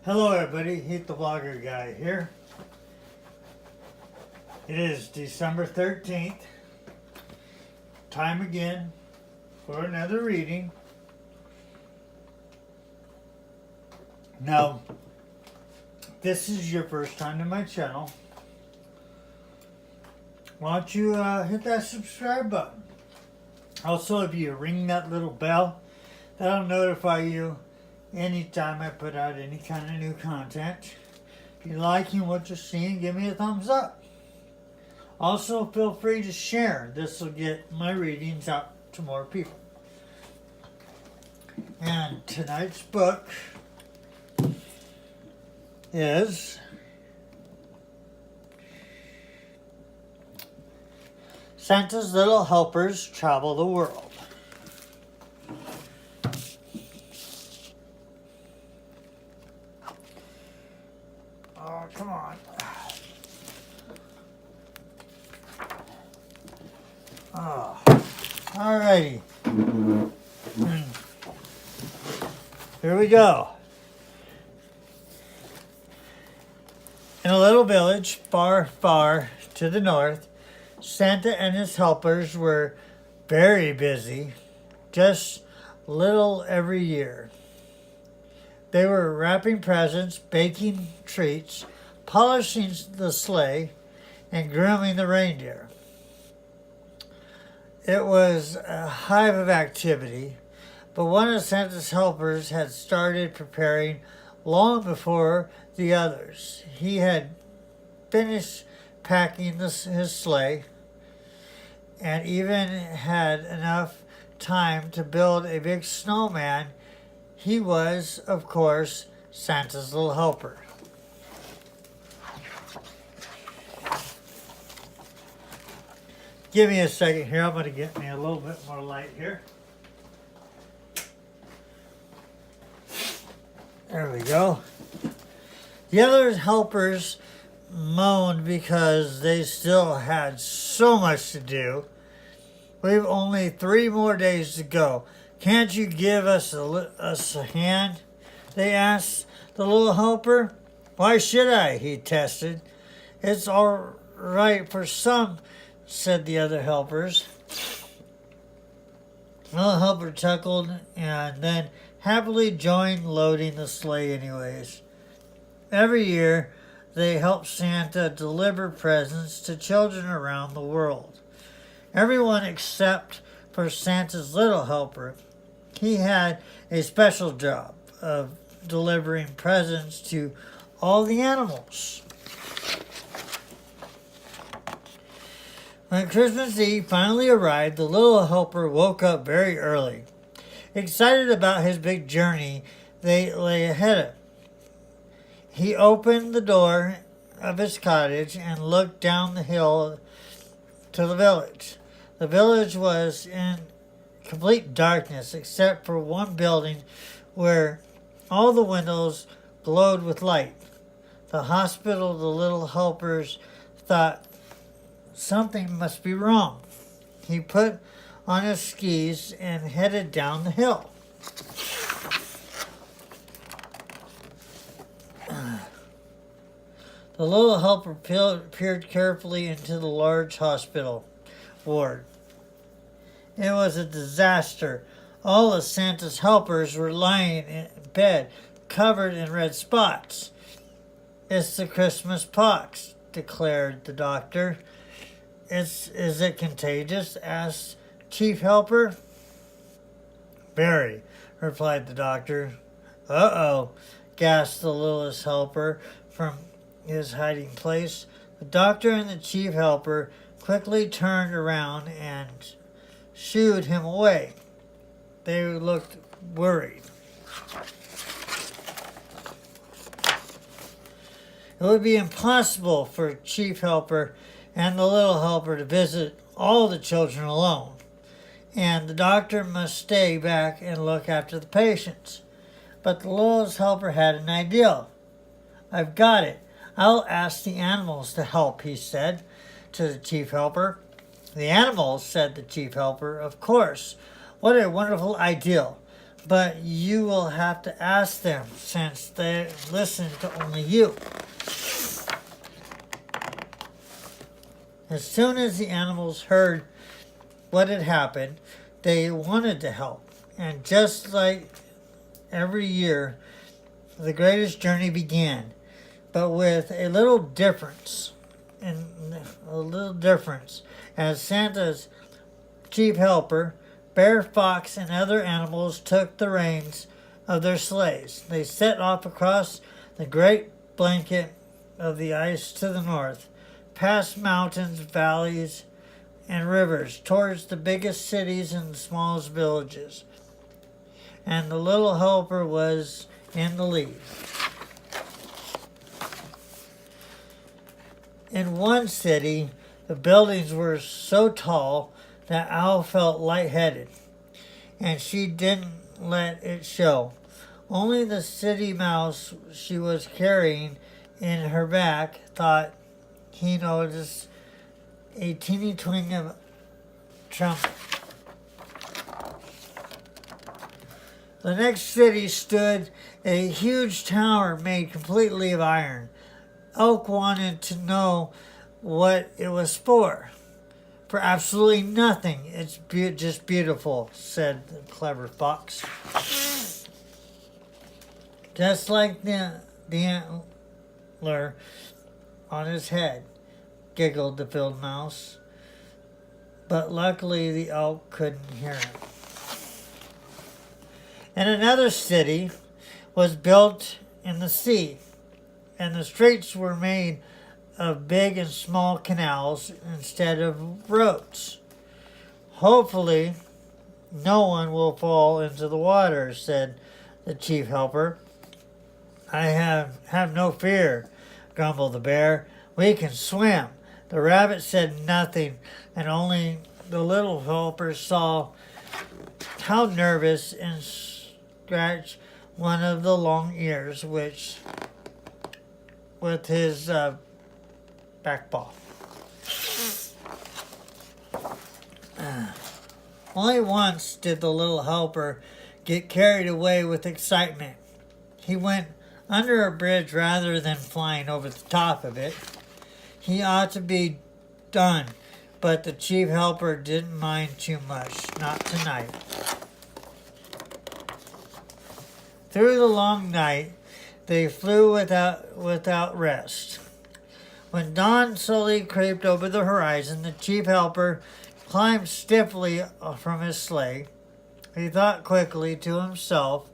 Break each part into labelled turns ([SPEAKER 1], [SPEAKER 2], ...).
[SPEAKER 1] Hello everybody, Heath the Vlogger Guy here. It is December 13th. Time again for another reading. Now, this is your first time to my channel. Why don't you hit that subscribe button. Also, if you ring that little bell, that'll notify you anytime I put out any kind of new content. If you're liking what you're seeing, give me a thumbs up. Also, feel free to share. This will get my readings out to more people. And tonight's book is Santa's Little Helpers Travel the World. Oh, come on. Oh, alrighty. Here we go. In a little village far, far to the north, Santa and his helpers were very busy, just little every year. They were wrapping presents, baking treats, polishing the sleigh, and grooming the reindeer. It was a hive of activity, but one of Santa's helpers had started preparing long before the others. He had finished packing his sleigh and even had enough time to build a big snowman. He was, of course, Santa's little helper. Give me a second here. I'm going to get me a little bit more light here. There we go. The other helpers moaned because they still had so much to do. We've only 3 more days to go. Can't you give us a hand? They asked the little helper. Why should I? He tested. It's all right for some, said the other helpers. The little helper chuckled and then happily joined loading the sleigh anyways. Every year, they help Santa deliver presents to children around the world. Everyone except for Santa's little helper. He had a special job of delivering presents to all the animals. When Christmas Eve finally arrived, the little helper woke up very early, excited about his big journey they lay ahead of him. He opened the door of his cottage and looked down the hill to the village. The village was in complete darkness except for one building where all the windows glowed with light. The hospital. The little helpers thought something must be wrong. He put on his skis and headed down the hill. The little helper peered carefully into the large hospital ward. It was a disaster. All of Santa's helpers were lying in bed, covered in red spots. It's the Christmas pox, declared the doctor. Is it contagious? Asked Chief Helper. Very, replied the doctor. Uh-oh, gasped the littlest helper from his hiding place. The doctor and the Chief Helper quickly turned around and shooed him away. They looked worried. It would be impossible for Chief Helper and the little helper to visit all the children alone, and the doctor must stay back and look after the patients. But the littlest helper had an idea. I've got it. I'll ask the animals to help, he said to the Chief Helper. The animals, said the Chief Helper. Of course. What a wonderful idea. but you will have to ask them since they listen to only you. As soon as the animals heard what had happened, they wanted to help. And just like every year, the greatest journey began, but with a little difference. As Santa's chief helper, Bear, Fox, and other animals took the reins of their sleighs. They set off across the great blanket of the ice to the north, past mountains, valleys, and rivers, towards the biggest cities and the smallest villages. And the little helper was in the lead. In one city, the buildings were so tall that Owl felt lightheaded, and she didn't let it show. Only the city mouse she was carrying in her back thought he noticed a teeny twing of trumpet. The next city stood a huge tower made completely of iron. Elk wanted to know what it was for. For absolutely nothing. It's just beautiful, said the clever fox. Just like the antler on his head, giggled the field mouse. But luckily the elk couldn't hear him. And another city was built in the sea, and the streets were made of big and small canals instead of roads. Hopefully, no one will fall into the water, said the chief helper. I have no fear, grumbled the bear. We can swim. The rabbit said nothing, and only the little helper saw how nervous and scratched one of the long ears, which with his back paw. Only once did the little helper get carried away with excitement. He went under a bridge rather than flying over the top of it. He ought to be done, but the chief helper didn't mind too much, not tonight. Through the long night, they flew without rest. When dawn slowly crept over the horizon, the chief helper climbed stiffly from his sleigh. He thought quickly to himself,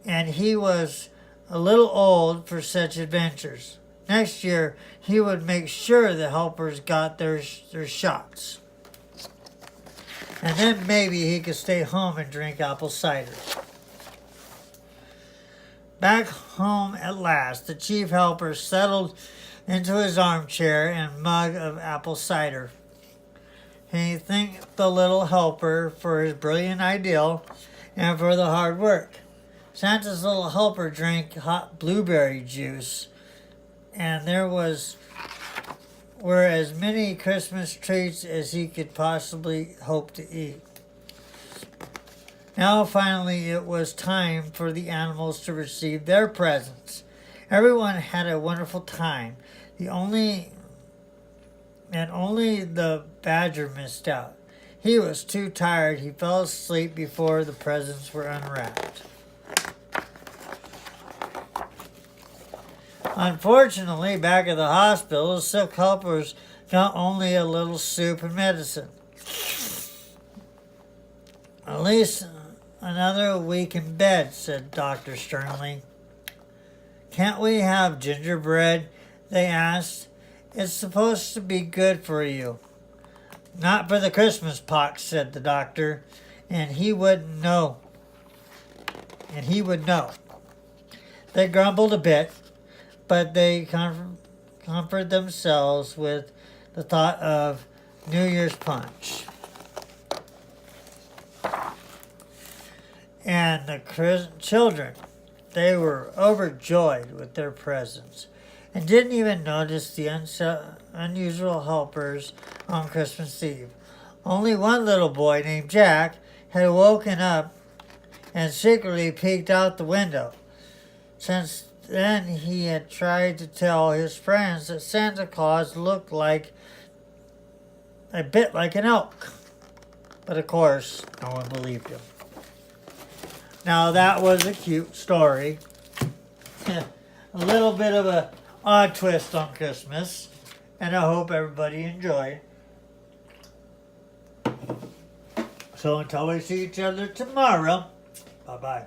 [SPEAKER 1] and he was a little old for such adventures. Next year, he would make sure the helpers got their shots. And then maybe he could stay home and drink apple cider. Back home at last, the chief helper settled into his armchair and mug of apple cider. He thanked the little helper for his brilliant idea and for the hard work. Santa's little helper drank hot blueberry juice, and there were as many Christmas treats as he could possibly hope to eat. Now finally it was time for the animals to receive their presents. Everyone had a wonderful time. Only the badger missed out. He was too tired. He fell asleep before the presents were unwrapped. Unfortunately, back at the hospital, the sick helpers got only a little soup and medicine. At least another week in bed, said the doctor sternly. Can't we have gingerbread? They asked. It's supposed to be good for you. Not for the Christmas pox, said the doctor, and he would know. They grumbled a bit, but they comforted themselves with the thought of New Year's punch. And the children, they were overjoyed with their presents and didn't even notice the unusual helpers on Christmas Eve. Only one little boy named Jack had woken up and secretly peeked out the window. Since then, he had tried to tell his friends that Santa Claus looked like a bit like an elk. But of course, no one believed him. Now that was a cute story. A little bit of an odd twist on Christmas. And I hope everybody enjoyed. So until we see each other tomorrow, bye-bye.